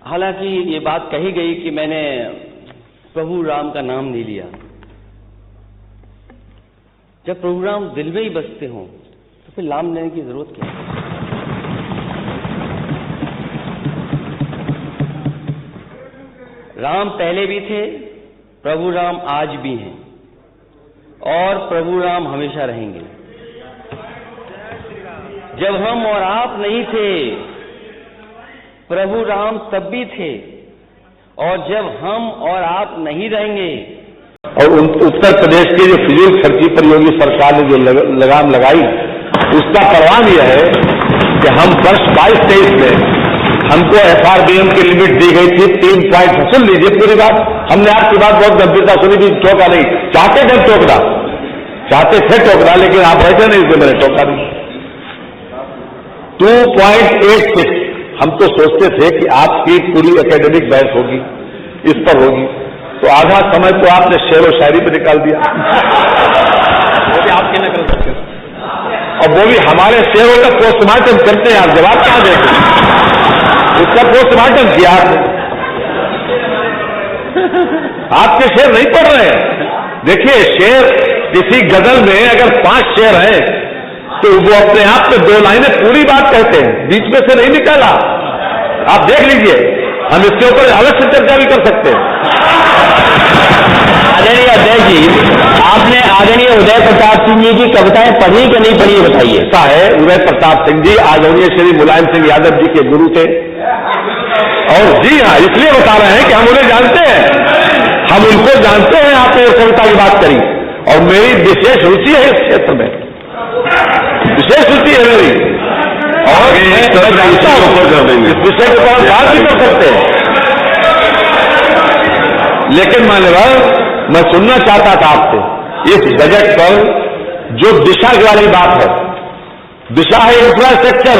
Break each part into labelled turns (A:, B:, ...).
A: हालांकि ये बात कही गई कि मैंने प्रभु राम का नाम नहीं लिया। जब प्रभु राम दिल में ही बसते हों तो फिर नाम लेने की जरूरत क्या है? राम पहले भी थे, प्रभु राम आज भी हैं और प्रभु राम हमेशा रहेंगे। जब हम और आप नहीं थे, प्रभु राम तब भी थे, और जब हम और आप नहीं रहेंगे।
B: और उत्तर प्रदेश की जो फिजूल खर्ची पर योगी सरकार ने जो लगाम लगाई, उसका परिणाम यह है कि हम वर्ष 22-23 में हमको FRBM की लिमिट दी गई थी 3 पॉइंट। सुन लीजिए पूरी बात, हमने आपकी बात बहुत गंभीरता सुनी थी, टोका नहीं चाहते थे, टोकना चाहते थे टोकना, लेकिन आप ऐसे नहीं, इसमें मैंने टोका नहीं। 2.86 हम तो सोचते थे कि आपकी पूरी एकेडमिक बहस होगी, इस पर होगी, तो आधा समय तो आपने शेर और शायरी पे निकाल दिया। वो भी आपके न कर सकते, और वो भी हमारे शेरों का पोस्टमार्टम करते हैं, आप जवाब क्या देंगे? उसका पोस्टमार्टम किया आपने, आपके शेर नहीं पढ़ रहे हैं। देखिए, शेर किसी गजल में अगर 5 शेर हैं तो वो अपने आप में 2 लाइनें पूरी बात कहते हैं, बीच में से नहीं निकाला। आप देख लीजिए, हम इसके ऊपर अलग से चर्चा भी कर सकते हैं।
C: आदरणीय अध्यक्ष जी, आपने आदरणीय उदय प्रताप सिंह जी की कविताएं पढ़ी कि नहीं पढ़ी, बताइए।
B: ऐसा है, उदय प्रताप सिंह जी आदरणीय श्री मुलायम सिंह यादव जी के गुरु थे, और जी हाँ, इसलिए बता रहे हैं कि हम उन्हें जानते हैं, हम उनको जानते हैं। आपने कविता की बात करी, और मेरी विशेष रुचि है इस क्षेत्र में, विशेष रुचि है मेरी, और इस विषय के ऊपर बात भी कर सकते हैं। लेकिन मान्यवर, मैं सुनना चाहता था आपसे इस बजट पर जो दिशा वाली बात है, दिशा है इंफ्रास्ट्रक्चर,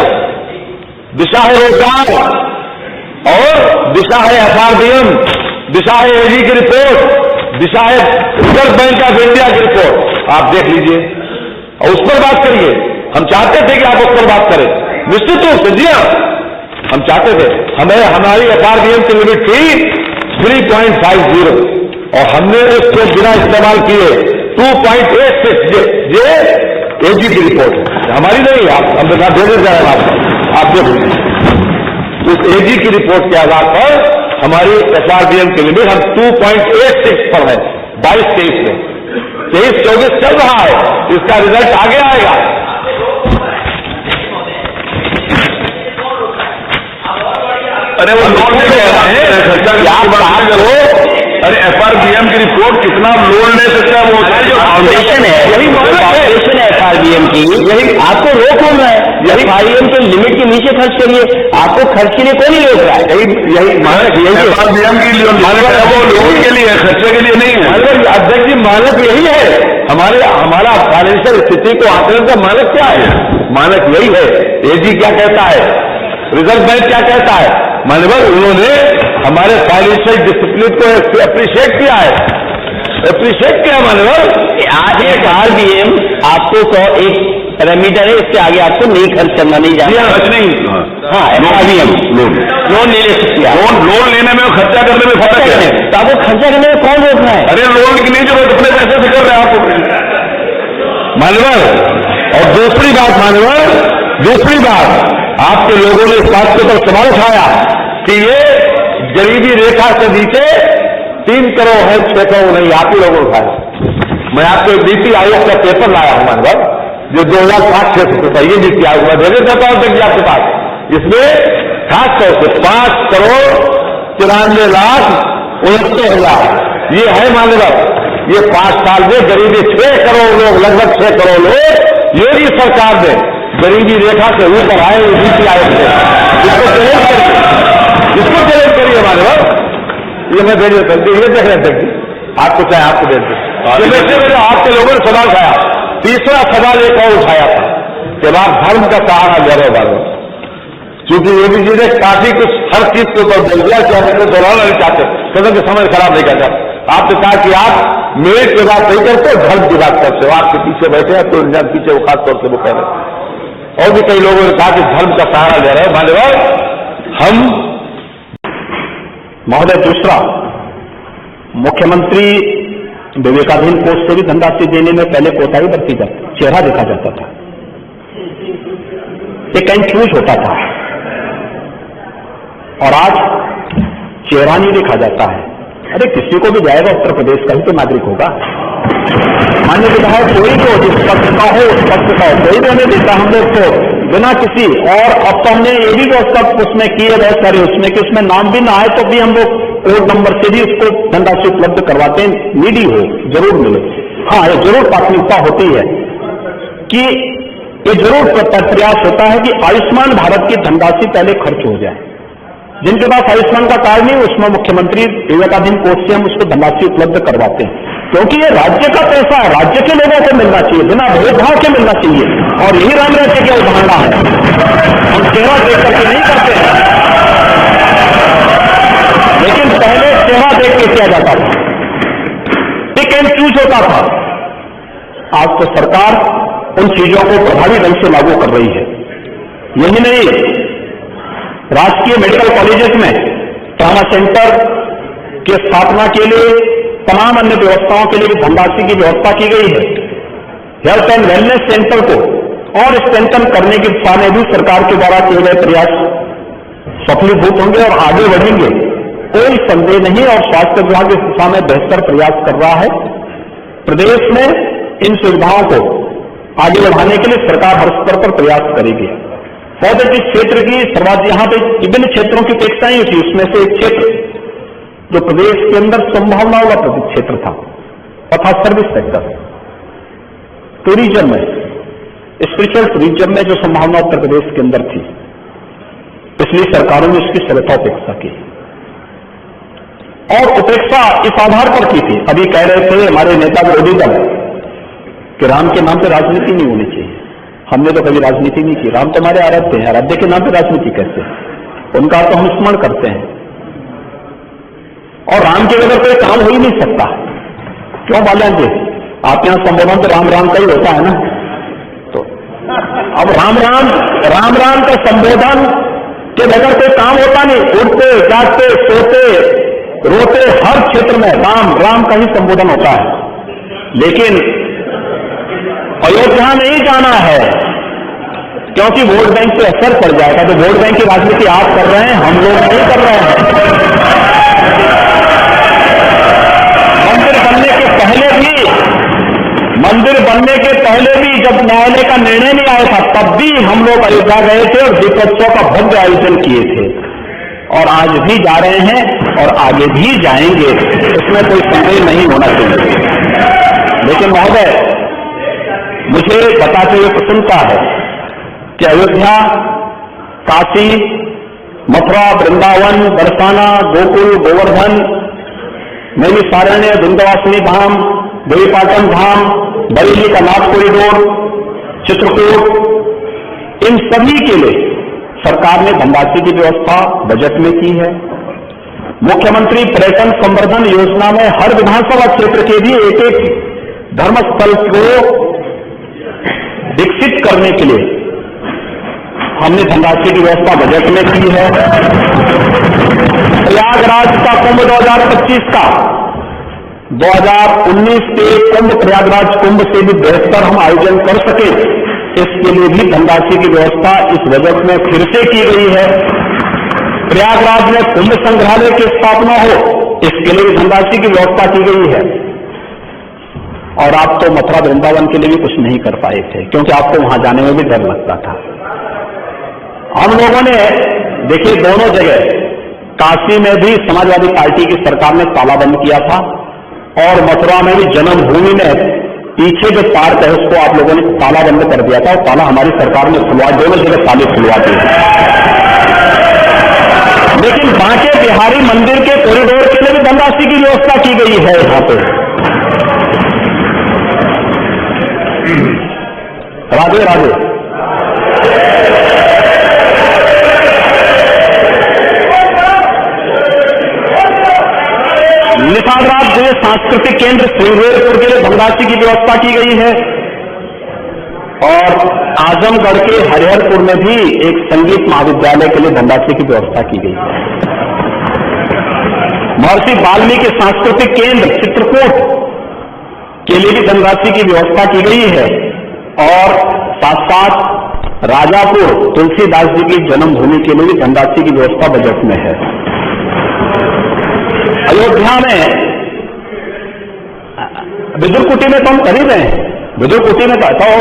B: दिशा है रोजगार, और दिशा है FRBM, दिशा है AG की रिपोर्ट, दिशा है रिजर्व बैंक ऑफ इंडिया की रिपोर्ट। आप देख लीजिए और उस पर बात करिए। हम चाहते थे कि आप उस पर बात करें, निश्चित रूप से। जी हाँ, हम चाहते थे। हमारी FRBM की लिमिट थी 3.50, और हमने उसको बिना इस्तेमाल किए 2.86 ये AG की रिपोर्ट है, हमारी नहीं, हम देखा दे देते हैं आप देखिए। उस AG की रिपोर्ट के आधार पर हमारी FRBM की लिमिट हम 2.86 पर है 22-23 में। 23-24 चल रहा है, इसका रिजल्ट आगे आएगा। अरे वो लोन ले रहे हैं, अरे FRBM की रिपोर्ट कितना लोन ले सकता है? वो जो
C: फाउंडेशन है, यही फाउंडेशन है FRBM की, यही आपको रोक हो रहा है। यही FRBM के लिमिट के नीचे खर्च करिए, आपको खर्च के लिए कोई नहीं रोक रहा है।
B: यही मानक, यही FRBM की मानक है, वो लोन के लिए, खर्चे के लिए नहीं है। अध्यक्ष जी, मानक यही है, हमारा फाइनेंशियल स्थिति को आकलन का मानक क्या है? मानक यही है। AG क्या कहता है, रिजर्व बैंक क्या कहता है? मानवर, उन्होंने हमारे फाइनेंशियल डिसिप्लिन को अप्रिशिएट किया है, अप्रिशिएट किया मानवर।
C: आज FRBM आपको एक पैरामीटर है, इसके आगे आपको नहीं खर्च करना, नहीं जाना
B: नहीं।
C: हाँ, FRBM लोन ले सकती है,
B: लोन लेने में और खर्चा करने में फर्क है।
C: तो आपको खर्चा करने में कौन रोक रहा है?
B: अरे लोन की नहीं, जो अपने पैसे से कर रहे हैं आपको मानवर। और दूसरी बात मानवर, दूसरी बात, आपके लोगों ने इस बात को तो सवाल उठाया कि ये गरीबी रेखा से नीचे 3 करोड़ है, 6 करोड़ नहीं, आप ही लोगों ने उठाया। मैं आपको नीति आयोग का पेपर लाया हूं मानवर, जो 2005-6 से ये नीति आयोग में भेजे जाता हूं देखिए आपके पास। इसमें खास तौर से 5 करोड़ 94 लाख 69 हजार ये है मानवर। ये 5 साल में गरीबी 6 करोड़ लोग, लगभग 6 करोड़ लोग योगी सरकार ने गरीबी रेखा से ऊपर आए नीति आयोग से। इसको चैलेंज करिए मानव। ये मैं भेज देता हूँ, ये देख रहे थे आपको, चाहे आपको भेज दें। आपके लोगों ने सवाल उठाया। तीसरा सवाल एक और उठाया था कि आप धर्म का सहारा ले रहे बार, क्योंकि योगी जी ने काफी कुछ हर चीज के ऊपर बोल दिया कि हम इसे दोहराना नहीं चाहते, सदन के समय खराब नहीं करता। आपने कहा कि आप मेरे की बात नहीं करते, धर्म की बात करते हो। आपके पीछे बैठे हैं तो इंसान पीछे वो खास तौर से वो कह रहे। और भी कई लोगों ने कहा कि धर्म का सहारा ले रहे हैं। मान्यवर, हम महोदय, दूसरा, मुख्यमंत्री विवेकाधीन कोष से भी धनराशि देने में पहले कोताही बरती जाती, चेहरा देखा जाता था, एक कंफ्यूज होता था, और आज चेहरा नहीं देखा जाता है। अरे किसी को भी जाएगा, उत्तर प्रदेश का ही तो नागरिक होगा। मान्य विधायक कोई भी हो, जिस पक्ष का हो उस पक्ष का हो, कोई भी हमें देता हम लोग को बिना किसी, और अब तो हमने ये भी व्यवस्था उसमें की है बहुत सारे, उसमें कि उसमें नाम भी ना आए तो भी हम लोग कोड नंबर से भी उसको धनराशि उपलब्ध करवाते हैं, नीडी हो जरूर मिले। हाँ, ये जरूर प्राथमिकता होती है कि ये जरूर प्रयास होता है कि आयुष्मान भारत की धनराशि पहले खर्च हो जाए। जिनके पास आयुष्मान का कार्ड नहीं, उसमें मुख्यमंत्री विवेकाधीन कोष से हम उसको धनराशि उपलब्ध करवाते हैं, क्योंकि ये राज्य का पैसा है, राज्य के लोगों को मिलना चाहिए, बिना भेदभाव के मिलना चाहिए, और यही राम राज्य की अवधारणा है। हम चेहरा देख करके नहीं करते हैं, लेकिन पहले चेहरा देख के किया जाता था, पिक एंड चूज होता था। आज तो सरकार उन चीजों को प्रभावी ढंग से लागू कर रही है। यही नहीं, राजकीय मेडिकल कॉलेजेस में ट्रॉमा सेंटर की स्थापना के लिए, तमाम अन्य व्यवस्थाओं के लिए भी धनराशि की व्यवस्था की गई है। हेल्थ एंड वेलनेस सेंटर को और स्ट्रेंथन करने की दिशा में भी सरकार के द्वारा किए गए प्रयास सफलीभूत होंगे और आगे बढ़ेंगे, कोई संदेह नहीं। और स्वास्थ्य विभाग इस दिशा में बेहतर प्रयास कर रहा है। प्रदेश में इन सुविधाओं को आगे बढ़ाने के लिए सरकार हर स्तर पर प्रयास करेगी। महोदय, जिस क्षेत्र की सर्वाधिक, यहाँ पे विभिन्न क्षेत्रों की अपेक्षाएं थी, उसमें से एक क्षेत्र जो प्रदेश के अंदर संभावनाओं का क्षेत्र था, तथा सर्विस सेक्टर, टूरिज्म में, स्पिरिचुअल टूरिज्म में जो संभावना उत्तर प्रदेश के अंदर थी, इसलिए सरकारों ने इसकी सर्वथा उपेक्षा की, और उपेक्षा इस आधार पर की थी। अभी कह रहे थे हमारे नेता विरोधी दल कि राम के नाम पर राजनीति नहीं होनी चाहिए। हमने तो कभी राजनीति नहीं की, राम तो हमारे आराध्य हैं, आराध्य के नाम पर राजनीति कैसे, उनका तो हम स्मरण करते हैं, और राम के बगैर कोई काम हो ही नहीं सकता। क्यों बालन जी, आप यहां संबोधन तो राम राम का ही होता है ना, तो अब राम राम का संबोधन के बगैर कोई काम होता नहीं। उठते जागते सोते रोते हर क्षेत्र में राम राम का ही संबोधन होता है। लेकिन अयोध्या नहीं जाना है, क्योंकि वोट बैंक पे असर पड़ जाएगा। तो वोट बैंक की राजनीति आप कर रहे हैं, हम लोग नहीं कर रहे हैं। मंदिर बनने के पहले भी जब न्यायालय का निर्णय नहीं आया था, तब भी हम लोग अयोध्या गए थे और दीपोत्सव का भव्य आयोजन किए थे, और आज भी जा रहे हैं और आगे भी जाएंगे, इसमें कोई संदेह नहीं होना चाहिए। लेकिन महोदय, मुझे बताते हुए प्रसन्नता है कि अयोध्या, काशी, मथुरा, वृंदावन, बरसाना, गोकुल, गोवर्धन, नैमिषारण्य, विंध्यवासिनी धाम, देवीपाटन धाम, बरेली का नाथ कॉरिडोर, चित्रकूट, इन सभी के लिए सरकार ने धनराशि की व्यवस्था बजट में की है। मुख्यमंत्री पर्यटन संवर्धन योजना में हर विधानसभा क्षेत्र के भी एक एक धर्मस्थल को विकसित करने के लिए हमने धनराशि की व्यवस्था बजट में की है। प्रयागराज का कुंभ 2025 का 2019 के कुंभ, प्रयागराज कुंभ से भी बेहतर हम आयोजन कर सके, इसके लिए भी धनराशि की व्यवस्था इस बजट में फिर से की गई है। प्रयागराज में कुंभ संग्रहालय की स्थापना हो, इसके लिए भी धनराशि की व्यवस्था की गई है। और आप तो मथुरा वृंदावन के लिए भी कुछ नहीं कर पाए थे, क्योंकि आपको वहां जाने में भी डर लगता था। हम लोगों ने देखिए, दोनों जगह, काशी में भी समाजवादी पार्टी की सरकार ने तालाबंद किया था, और मथुरा में भी जन्मभूमि में पीछे जो पार्क है उसको आप लोगों ने तालाबंद कर दिया था, और ताला हमारी सरकार ने खुलवा, दोनों जगह ताले खुलवा दिए। लेकिन बांके बिहारी मंदिर के कॉरिडोर के लिए भी धनराशि की व्यवस्था की गई है। यहां पर राधे राधे। निषादराज जो सांस्कृतिक केंद्र श्रीवेरपुर के लिए धनराशि की व्यवस्था की गई है, और आजमगढ़ के हरिहरपुर में भी एक संगीत महाविद्यालय के लिए धनराशि की व्यवस्था की गई है।
C: महर्षि वाल्मीकि सांस्कृतिक केंद्र चित्रकूट के लिए भी धनराशि की व्यवस्था की गई है और साथ साथ राजापुर तुलसीदास जी की जन्मभूमि के लिए भी धनराशि की व्यवस्था बजट में है। अयोध्या में विदुर कुटी में तो हम कर ही रहे हैं। विदुर कुटी में कहता हो,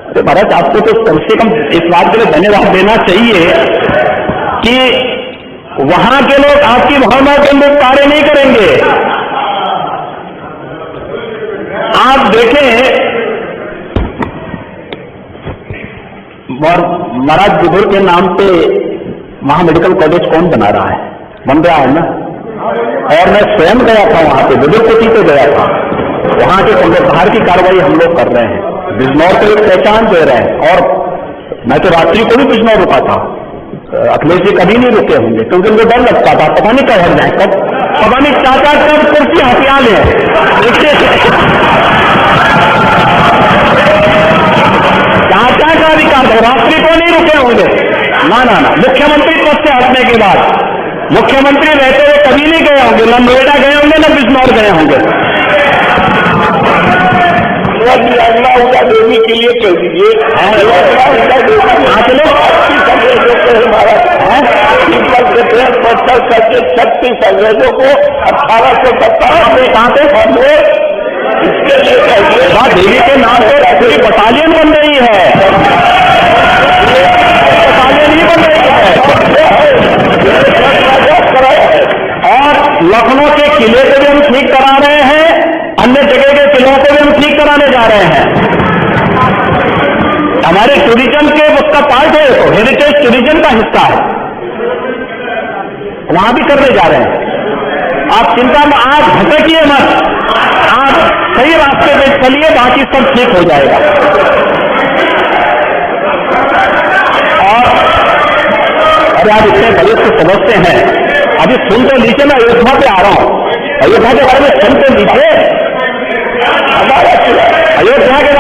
C: अरे महाराज आपको तो कम से कम इस बात के लिए धन्यवाद देना चाहिए कि वहां के लोग आपकी भावना के अंदर कार्य नहीं करेंगे। आप देखें, महाराज विदुर के नाम पे वहां मेडिकल कॉलेज कौन बना रहा है? बन रहा है ना। और मैं स्वयं गया था वहां पे, विदुर कुटी पे गया था। वहां के पुनरुद्धार की कार्रवाई हम लोग कर रहे हैं, बिजनौर को एक पहचान दे रहे हैं। और मैं तो रात्रि को भी बिजनौर रुका था, अखिलेश जी कभी नहीं रुके होंगे क्योंकि उनको डर लगता था पता नहीं कब हट जाए, कब पता नहीं चाचा कब कुर्सी हथिया ले। चाचा का अधिकार है, रात्रि को नहीं रुके होंगे। ना ना ना, मुख्यमंत्री पद से हटने के बाद मुख्यमंत्री रहते हुए कभी नहीं गए होंगे, न नोएडा गए होंगे न बिजनौर गए होंगे। अगला उनका देवी के लिए कह दीजिए, छत्तीस अंग्रेजों को 1870 में कहां पे फंसे, इसके लिए कहिए देवी के नाम पर पूरी बटालियन बन रही है, बटालियन ही बन रही है। और लखनऊ के किले को भी हम ठीक करा रहे हैं, अन्य जगह के किलों को भी हम ठीक कराने जा रहे हैं। हमारे टूरिज्म के उसका पार्ट है, तो हेरिटेज टूरिज्म का हिस्सा है, वहां भी करने जा रहे हैं। आप चिंता में आज भटकिए मत, आप सही रास्ते पे चलिए, बाकी सब ठीक हो जाएगा। और अरे आप इतने बड़े से समझते हैं, अभी सुन तो लीजिए, मैं अयोध्या पे आ रहा हूं, अयोध्या के बारे में सुन तो लीजिए। अयोध्या के